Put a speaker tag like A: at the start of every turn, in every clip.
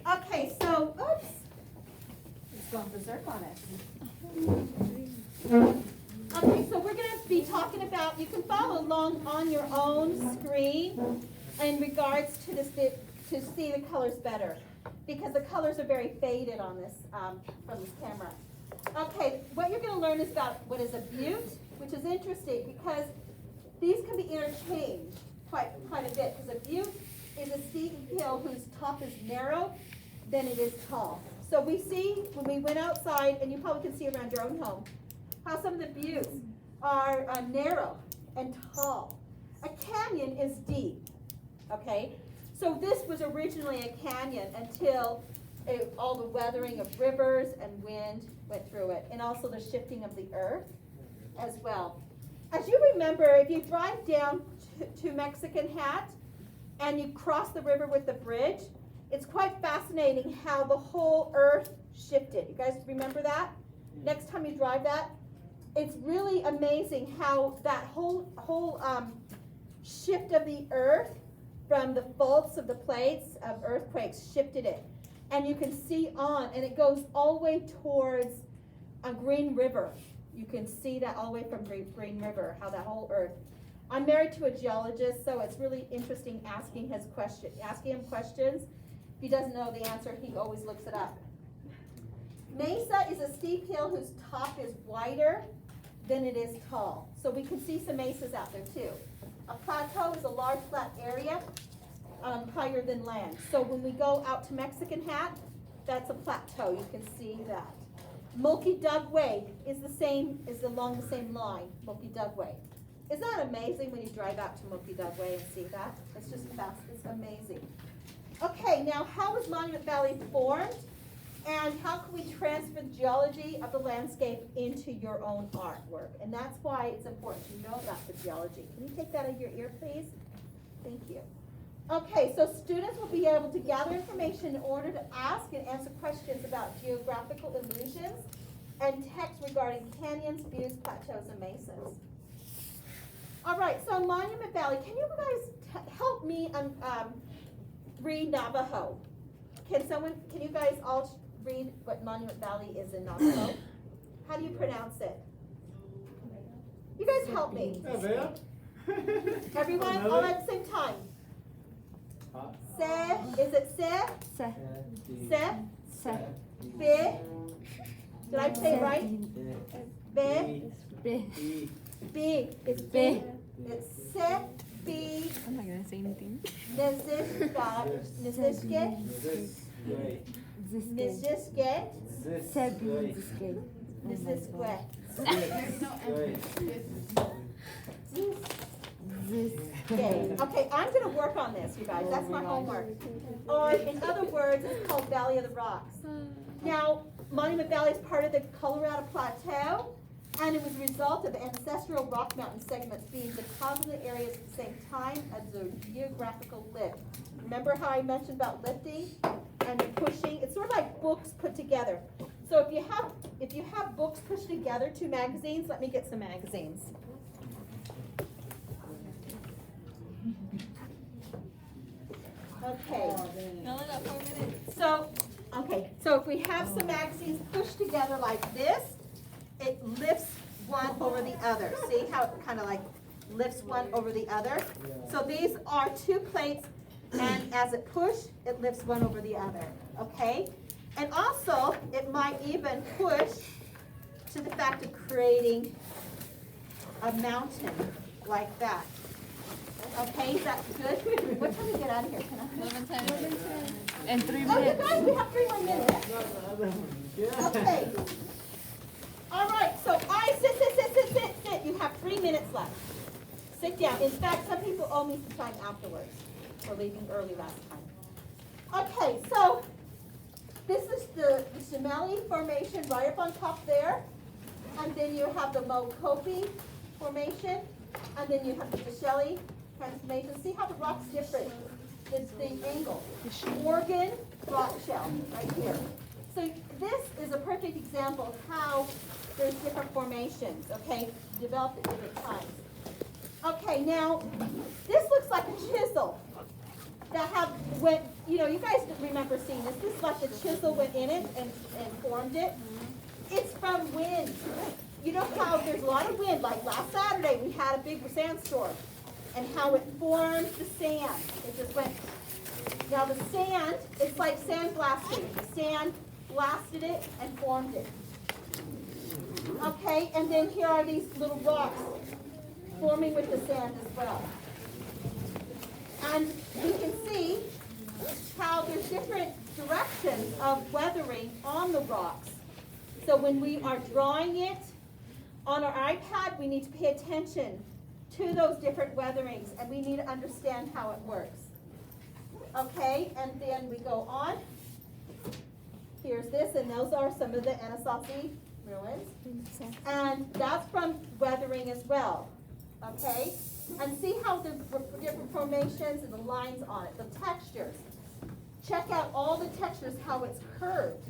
A: Okay, so, oops. It's gone berserk on us. Okay, so we're going to be talking about, you can follow along on your own screen in regards to this, to see the colors better, because the colors are very faded on this, from this camera. Okay, what you're going to learn is about what is a butte, which is interesting because these can be interchanged quite a bit, because a butte is a steep hill whose top is narrow, then it is tall. So we see when we went outside, and you probably can see around your own home, how some of the buttes are narrow and tall. A canyon is deep, okay? So this was originally a canyon until all the weathering of rivers and wind went through it, and also the shifting of the earth as well. As you remember, if you drive down to Mexican Hat and you cross the river with the bridge, it's quite fascinating how the whole earth shifted. You guys remember that? Next time you drive that, it's really amazing how that whole shift of the earth from the faults of the plates of earthquakes shifted it. And you can see on, and it goes all the way towards a Green River. You can see that all the way from Green River, how that whole earth. I'm married to a geologist, so it's really interesting asking him questions. If he doesn't know the answer, he always looks it up. Mesa is a steep hill whose top is wider than it is tall. So we can see some mesas out there too. A plateau is a large flat area higher than land. So when we go out to Mexican Hat, that's a plateau. You can see that. Mulkey Dug Way is along the same line, Mulkey Dug Way. Isn't that amazing when you drive out to Mulkey Dug Way and see that? It's just fast, it's amazing. Okay, now how was Monument Valley formed? And how can we transfer the geology of the landscape into your own artwork? And that's why it's important to know about the geology. Can you take that out of your ear, please? Thank you. Okay, so students will be able to gather information in order to ask and answer questions about geographical illusions and text regarding canyons, buttes, plateaus, and mesas. All right, so Monument Valley, can you guys help me read Navajo? Can you guys all read what Monument Valley is in Navajo? How do you pronounce it? You guys help me. Everyone, all at the same time. Se, is it se? Se. Se? Se. Be. Did I say it right? Be. Be. Be. It's be. It's se, be.
B: I'm not going to say anything.
A: Nezishka. Nezishke. Nezishke.
B: Sebi.
A: Nezishke.
C: There's no
A: Okay, I'm going to work on this, you guys. That's my homework. Or, in other words, it's called Valley of the Rocks. Now, Monument Valley is part of the Colorado Plateau, and it was a result of ancestral rock mountain segments being deposited in areas at the same time as the geographical lift. Remember how I mentioned about lifting and pushing? It's sort of like books put together. So if you have books pushed together, 2 magazines, let me get some magazines. Okay. So if we have some magazines pushed together like this, it lifts one over the other. See how it kind of like lifts one over the other? So these are 2 plates, and as it pushes, it lifts one over the other. Okay? And also, it might even push to the fact of creating a mountain like that. Okay, is that good? What time do we get out of here? Can I?
B: 11:10. And 3
A: Oh, you
B: minutes.
A: guys, we have 3 more minutes. Okay. All right, so sit. You have 3 minutes left. Sit down. In fact, some people owe me some time afterwards for leaving early last time. Okay, so this is the Shimeli Formation right up on top there. And then you have the Mokopi Formation. And then you have the Shelley Transformation. See how the rock's different? It's the angle. Organ rock shell right here. So this is a perfect example of how there's different formations, okay, developed at different times. Okay, now this looks like a chisel. that have went, you know, you guys remember seeing this. This is like the chisel went in it and formed it. It's from wind. You know how there's a lot of wind, like last Saturday we had a big sandstorm, and how it formed the sand. It just went, now the sand, it's like sand blasting. The sand blasted it and formed it. Okay, and then here are these little rocks forming with the sand as well. And we can see how there's different directions of weathering on the rocks. So when we are drawing it on our iPad, we need to pay attention to those different weatherings, and we need to understand how it works. Okay, and then we go on. Here's this, and those are some of the Anasazi ruins. And that's from weathering as well. Okay? And see how the different formations and the lines on it, the textures. Check out all the textures, how it's curved.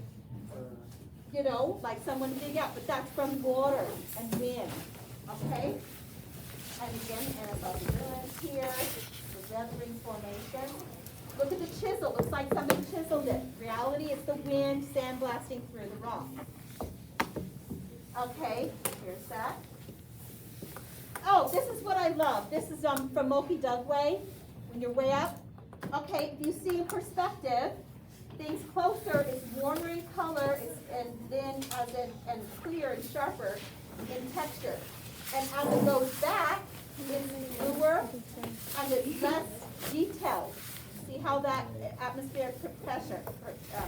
A: You know, like someone dig out, but that's from water and wind. Okay? And again, Anasazi ruins here, the weathering formation. Look at the chisel. Looks like somebody chiseled it. Reality, it's the wind sandblasting through the rock. Okay, here's that. Oh, this is what I love. This is from Moki Dugway, when you're way up. Okay, if you see in perspective, things closer, it's warmer in color, and then and clear and sharper in texture. And as it goes back, it's bluer and it's less detailed. See how that atmospheric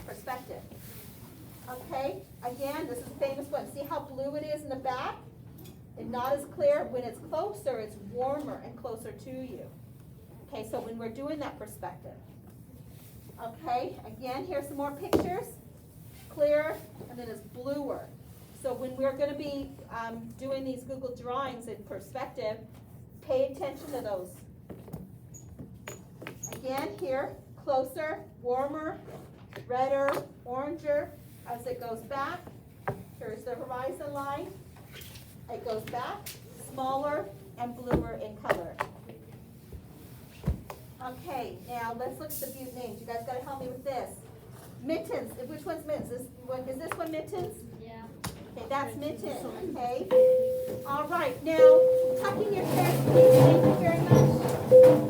A: perspective. Okay, again, this is a famous one. See how blue it is in the back? And not as clear. When it's closer, it's warmer and closer to you. Okay, so when we're doing that perspective. Okay, again, here's some more pictures. Clear, and then it's bluer. So when we're going to be doing these Google drawings in perspective, pay attention to those. Again, here, closer, warmer, redder, oranger. As it goes back, here's the horizon line. It goes back, smaller and bluer in color. Okay, now let's look at the butte names. You guys got to help me with this. Mittens. Which one's Mittens? Is this one Mittens?
C: Yeah.
A: Okay, that's Mittens. Okay. All right. Now, tucking your chest, please. Thank you very much.